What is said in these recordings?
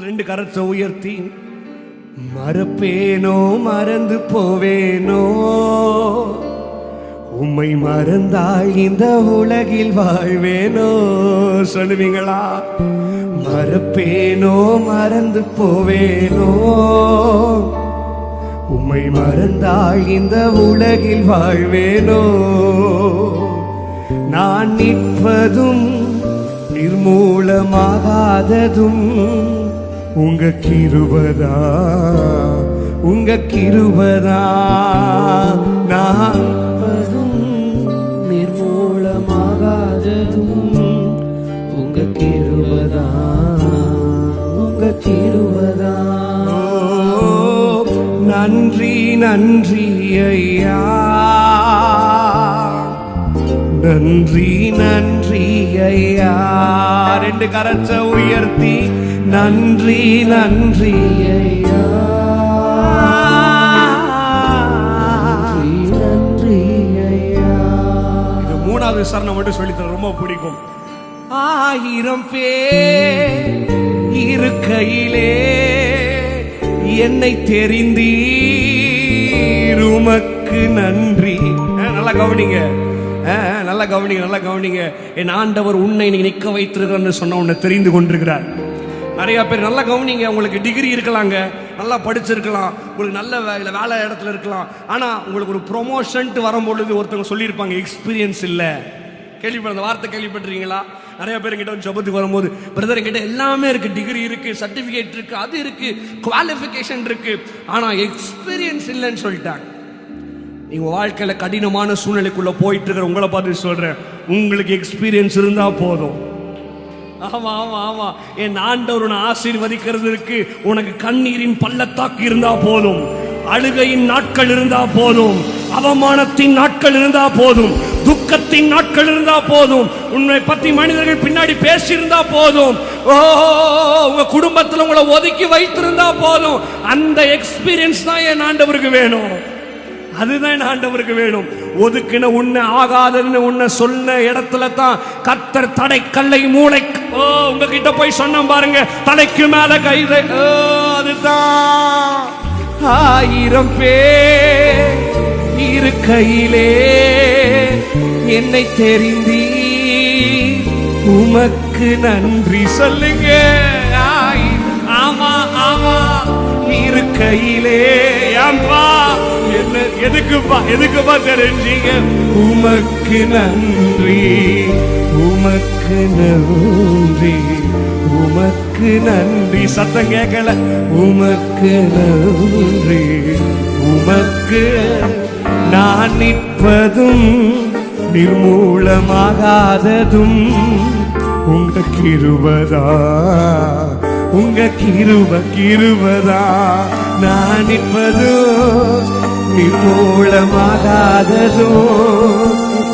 ரெண்டு கரத்தை உயர்த்தி மறப்பேனோ மறந்து போவேனோ, உம்மை மறந்தால் இந்த உலகில் வாழ்வேனோ. சொல்லுவீங்களா? மறப்பேனோ மறந்து போவேனோ, உம்மை மறந்தால் இந்த உலகில் வாழ்வேனோ. நான் நிற்பதும் நிர்மூலமாகாததும் உங்க கிருபைதா, உங்க கிருபைதா. நான் நிற்பதும் நிர்மூலமாகாததும் உங்க கிருபைதா, உங்க கிருபைதா. நன்றி நன்றி ஐயா, நன்றி நன்றி ஐயா. ரெண்டு கரத்தை உயர்த்தி நன்றி நன்றி ஐயா, நன்றி ஐயா. இது மூணாவது சரணம் மட்டும் சொல்லித்தர ரொம்ப பிடிக்கும். 1000 பேர் இருக்கையிலே என்னை தெரிந்தீர், உமக்கு நன்றி. நல்லா கவனிங்க, நல்லா கவனிங்க, நல்லா கவனிங்க. என் ஆண்டவர் உன்னை நீ நிற்க வைத்திருக்கிறான்னு சொன்ன உன்னை தெரிந்து கொண்டிருக்கிறார். நிறைய பேர் நல்லா கவனிங்க. உங்களுக்கு டிகிரி இருக்கலாங்க, நல்லா படிச்சிருக்கலாம், உங்களுக்கு நல்ல வேலை இடத்துல இருக்கலாம். ஆனால் உங்களுக்கு ஒரு ப்ரொமோஷன் வரும்பொழுது ஒருத்தவங்க சொல்லியிருப்பாங்க எக்ஸ்பீரியன்ஸ் இல்லை. கேள்விப்பட்ட வார்த்தை கேள்விப்பட்டிருக்கீங்களா? நிறைய பேர் கிட்ட ஜபத்துக்கு வரும்போது, பிரதர் என்கிட்ட எல்லாமே இருக்கு, டிகிரி இருக்கு, சர்டிஃபிகேட் இருக்கு, அது இருக்கு, குவாலிஃபிகேஷன் இருக்கு, ஆனால் எக்ஸ்பீரியன்ஸ் இல்லைன்னு சொல்லிட்டாங்க. நீங்க வாழ்க்கையில கடினமான சூழ்நிலைக்குள்ள போயிட்டு இருக்கிற உங்களை பார்த்து சொல்றேன், உங்களுக்கு எக்ஸ்பீரியன்ஸ் இருந்தா போதும். ஆமா ஆமா ஆமா, என் ஆண்டவர் உன்னை ஆசீர்வதிக்கிறதுக்கு உனக்கு கண்ணீரின் பள்ளத்தாக்கு இருந்தா போதும், அழுகையின் நாட்கள் இருந்தா போதும், அவமானத்தின் நாட்கள் இருந்தா போதும், துக்கத்தின் நாட்கள் இருந்தா போதும், உன்னை பத்தி மனிதர்கள் பின்னாடி பேசியிருந்தா போதும், உங்க குடும்பத்தில் உங்களை ஒதுக்கி வைத்திருந்தா போதும். அந்த எக்ஸ்பீரியன்ஸ் தான் என் ஆண்டவருக்கு வேணும், அதுதான் ஆண்டவருக்கு வேணும். ஒதுக்கின உன்னை ஆகாதுன்னு உன்னை சொன்ன இடத்துல தான் கர்த்தர் தடை கல்லை மூளை உங்ககிட்ட போய் சொன்ன பாருங்க, தலைக்கு மேல கைது. அதுதான் 1000 பேர் இருக்கையிலே என்னை தெரிந்தி, உமக்கு நன்றி சொல்லுங்க. ஆமா ஆமா, இருக்கையிலே எதுக்குப்பா தெரிஞ்சீங்க? உமக்கு நன்றி, உமக்கு நன்றி, உமக்கு நன்றி. சத்தம் கேட்கல. உமக்கு நன்றி, உமக்கு. நான் நிற்பதும் நிர்மூலமாகாததும் உங்க கிருபைதா, உங்க கிருபைதா. நான் நிற்பதும் நிர்மூலமாகாததும்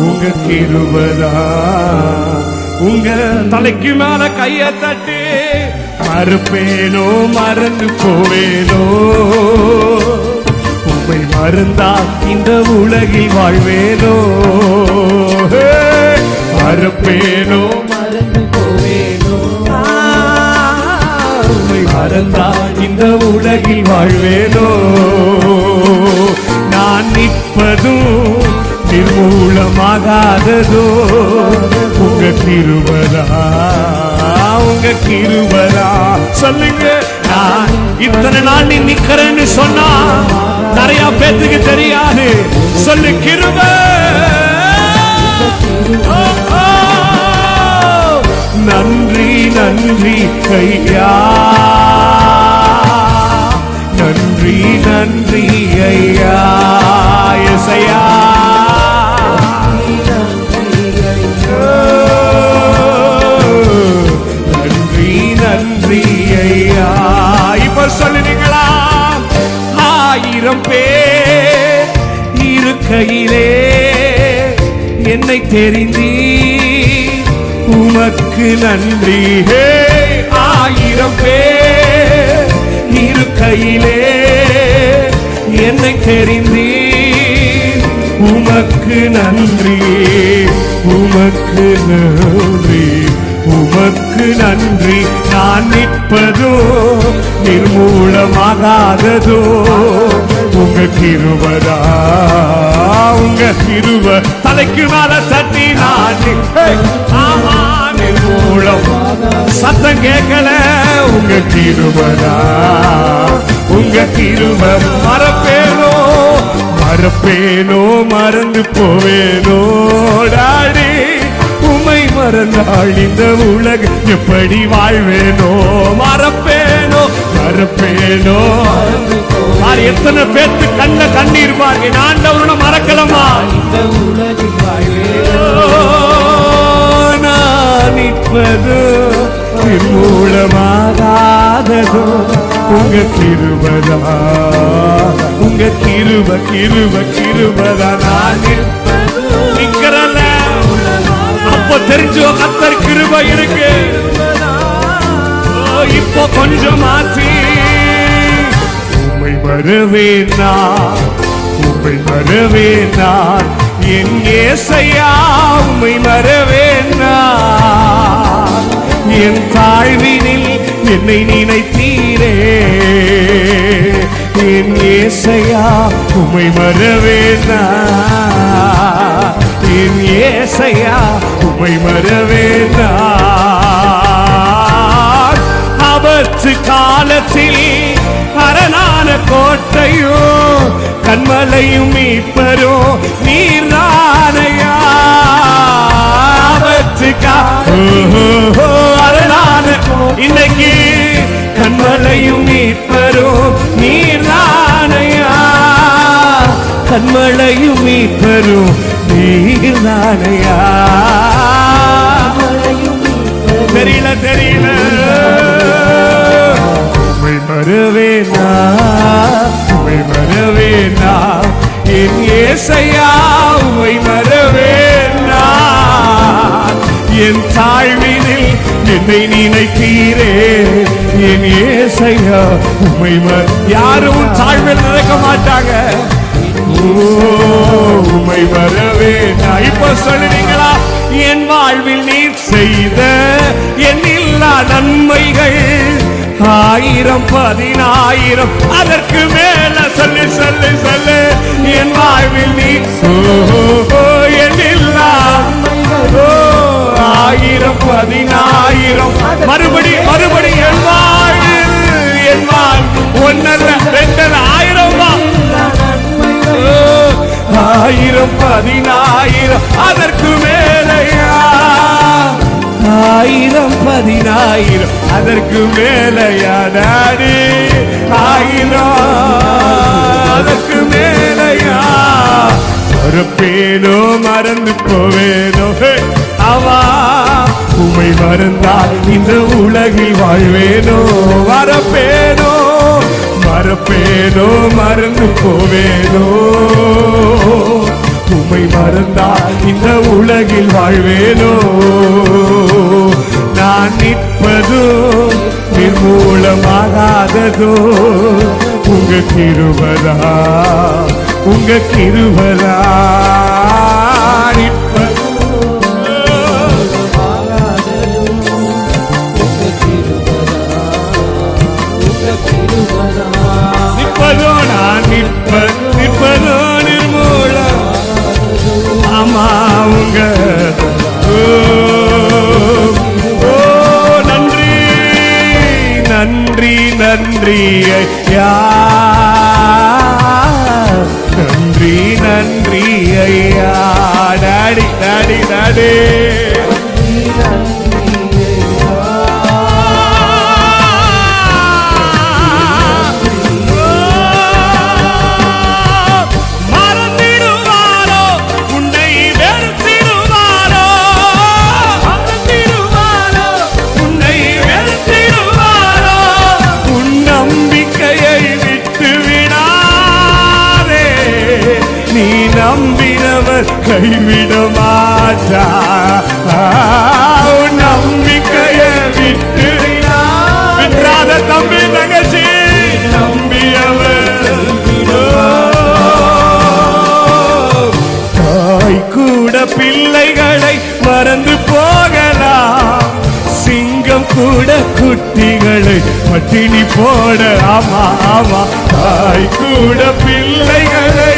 உங்க கிருபைதா. உங்க தலைக்கு மேல கைய தட்டு. மறுப்பேனோ மறந்து போவேனோ, உம்மை மறந்தா இந்த உலகில் வாழ்வேனோ. மறுப்பேனோ மறந்து போவேனோ, உம்மை மறந்தா இந்த உலகில் வாழ்வேனோ. நான் நிற்பதும் நிர்மூலமாகாததோ உங்க கிருபைதா, உங்க கிருபைதா. சொல்லுங்க. நான் இத்தனை நாள் நீ நிக்கிறேன்னு சொன்னா நிறைய பேத்துக்கு தெரியாது. சொல்லு கிருபை. நன்றி நன்றி ஐயா, நன்றி நன்றி ஐயா, எசையா. நன்றி நன்றி ஐயா. இப்ப சொல்லுவீங்களா? 1000 பேர் இருக்கையிலே என்னை தெரிந்தி, உமக்கு நன்றி. 1000 பேர் இருக்கையிலே என்னை தெரிந்தி, உமக்கு நன்றி, உமக்கு நன்றி, உமக்கு நன்றி நான் நிற்பதோ நிர்மூலமாகாததோ உங்க கிருபதா உங்க கிருப தலைக்கு மேல தட்டி நான் ஆமா நிர்மூலம் சத்தம் கேட்கல உங்க கிருபதா உங்க கிருப மறப்பேனோ மறப்பேனோ மறந்து போவேனோ டாடி உமை மறந்தாள் இந்த உலகம் எப்படி வாழ்வேனோ மறப்பேனோ மறப்பேனோ எத்தனை பேருக்கு கண்ண கண்ணீர் பாருங்க ஆண்டவனை மறக்கலமா இந்த உலகில் வாழ்வேனோ நான் நிற்பதோ நிர்மூலமாகாததோ உங்க கிருபதா உங்க கிருப கிருப கிருபதா நான் நிற்கிறல அப்போ தெரிஞ்சோ கர்த்தர் கிருப இருக்கு இப்போ கொஞ்சம் மாற்றி உம்மை வரவேனா உம்மை வரவேனா என் ஏசையா உம்மை வரவேனா என் தாழ்வினில் என்னை நினைத்தீரே என் ஏசையா உம்மை மறவேனா என் ஏசையா உம்மை மறவேனா ஆபத்து காலத்தில் அரணான கோட்டையோ கண்மலையும் மீட்பரோ நீர்தானையா அரணான இன்னைக்கு கண்மலையும் மீட்பரோ நீர்தானையா கண்மலையும் மீட்பரோ நீர்தானையா தெரியல தெரியல உம்மை மறவேனா உம்மை மறவேனா என் ஏசையா உம்மை மறவேனா என் தாழ்வினில் என்னை நினைத்தீரே என் ஏசையா உம்மை யாரும் தாழ்வில் நினைக்க மாட்டாங்க உம்மை வரவேனா இப்ப சொல்லுவீங்களா என் வாழ்வில் நீர் செய்த எண்ணில்லா நன்மைகள் 1000 10,000 அதற்கு மேல சொல்லு சொல்லு சொல்லு என் வாழ்வில் நீர் எண்ணில்லா 1000 10,000 மறுபடி என் வாழ்வில் என் வாழ் ஒன்னல்ல ரெண்டல்ல 1000 10,000 அதற்கு மேலையா 1000 10,000 அதற்கு மேலையா டாடி 1000 அதற்கு மேலையா மறப்பேனோ மறந்து போவேனோ அவா உம்மை மறந்தால் இந்த உலகில் வாழ்வேனோ மறப்பேனோ மறப்பேனோ மறந்து போவேனோ உம்மை மறந்தால் இந்த உலகில் வாழ்வேனோ நான் நிற்பதோ நிர்மூலமாகாததோ உங்க கிருபதா உங்க கிருபதா நிற்பதோ நான் நிற்பதோ நிர்மூலம் ஆமா உங்க நன்றி நன்றி நன்றி ஐயா நன்றி நன்றி ஐயா டாடி டாடி டாடி நம்பினவர் கைவிட மாட்டா நம்பிக்கைய விட்டு விட்டாத தம்பி தங்கச்சி நம்பியவர் தாய் கூட பிள்ளைகளை மறந்து போகலாம் குட்டிகளை பட்டினி போட, ஆமா ஆமா, தாய் கூட பிள்ளைகளை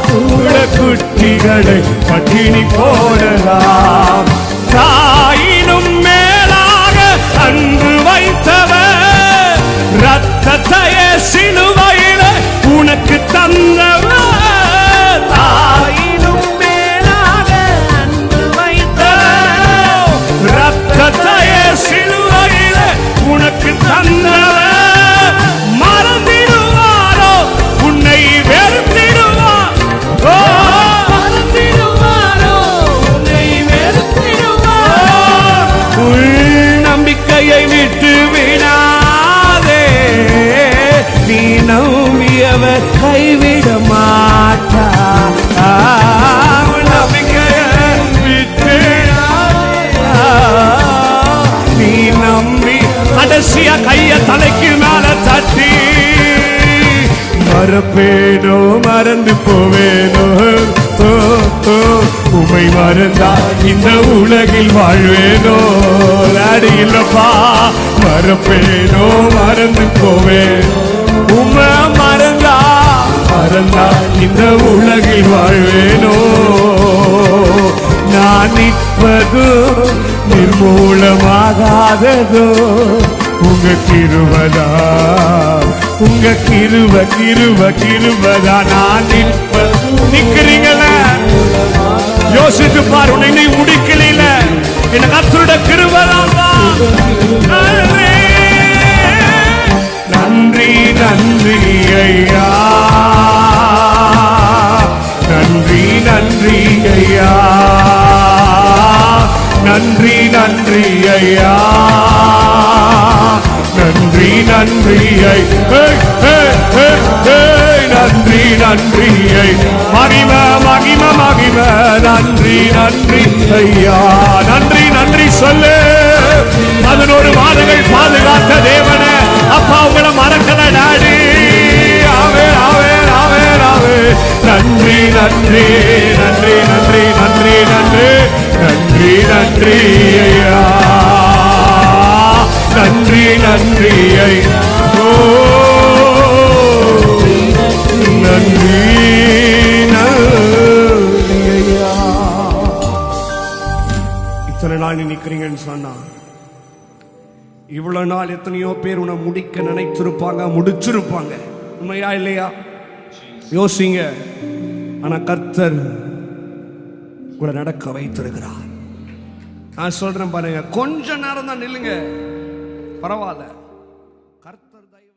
கூட குட்டிகளை பட்டினி போடலாம். தாயினும் மேலாக அன்பு வைத்தவர், ரத்தத்தையே சிலுவையில உனக்கு தந்தவர். தாயினும் மேலாக அன்பு வைத்தவர், ரத்தத்தையே சிலுவையில உனக்கு தந்தவர். மறந்திடுவாரோ உன்னை வெறுத்திடுவார், மறந்திடுவாரோ உன்னை வெறுத்திடுவார். உள் நம்பிக்கையை விட்டு விடாதே, நீ நம்பியவர் கைவிட மாட்டார். நம்பிக்கையை விட்டு நீ நம்பி கடைசியா கைய தலைக்கு மேல தட்டி, மறப்பேனோ மறந்து போவேனோ, உமை மறந்தா இந்த உலகில் வாழ்வேனோ. நாடி இல்லப்பா, மறப்பேனோ மறந்து போவேனோ, உமை மறந்தா இந்த உலகில் வாழ்வேனோ. நான் நிற்பதோ நிர்மூலமாகாததோ உங்க கிருபதா, உங்க கிருபதா. நான் நிக்கிறீங்கள, யோசித்து பாரு, உன்னை முடிக்கல, என்ன கர்த்தருடைய கிருபதான். நன்றி நன்றி ஐயா, நன்றி நன்றி ஐயா, நன்றி நன்றி ஐயா, நன்றி நன்றி நன்றி நன்றி மகிம மகிம மகிம, நன்றி நன்றி ஐயா, நன்றி நன்றி சொல்லு. 11 மாதங்கள் பாதுகாத்த தேவனே, அப்பா உங்களை மறக்கல டாடி. ஆவே ஆவே ஆவே ஆவே, நன்றி நன்றி நன்றி நன்றி நன்றி நன்றி நன்றி நன்றி ஐயா, நன்றி நன்றி ஐயா, நன்றி நன்றி ஐயா. இத்தனை நாள் நிக்கிறீங்கன்னு சொன்னா, இவ்வளவு நாள் எத்தனையோ பேர் உன்னை முடிக்க நினைச்சிருப்பாங்க, முடிச்சிருப்பாங்க. உண்மையா இல்லையா? யோசிங்க. ஆனா கர்த்தர் கூட நடக்க வைத்திருக்கிறார். நான் சொல்றேன் பாருங்க, கொஞ்ச நேரம் தான் நில்லுங்க, பரவாயில்ல. கர்த்தர் தயவு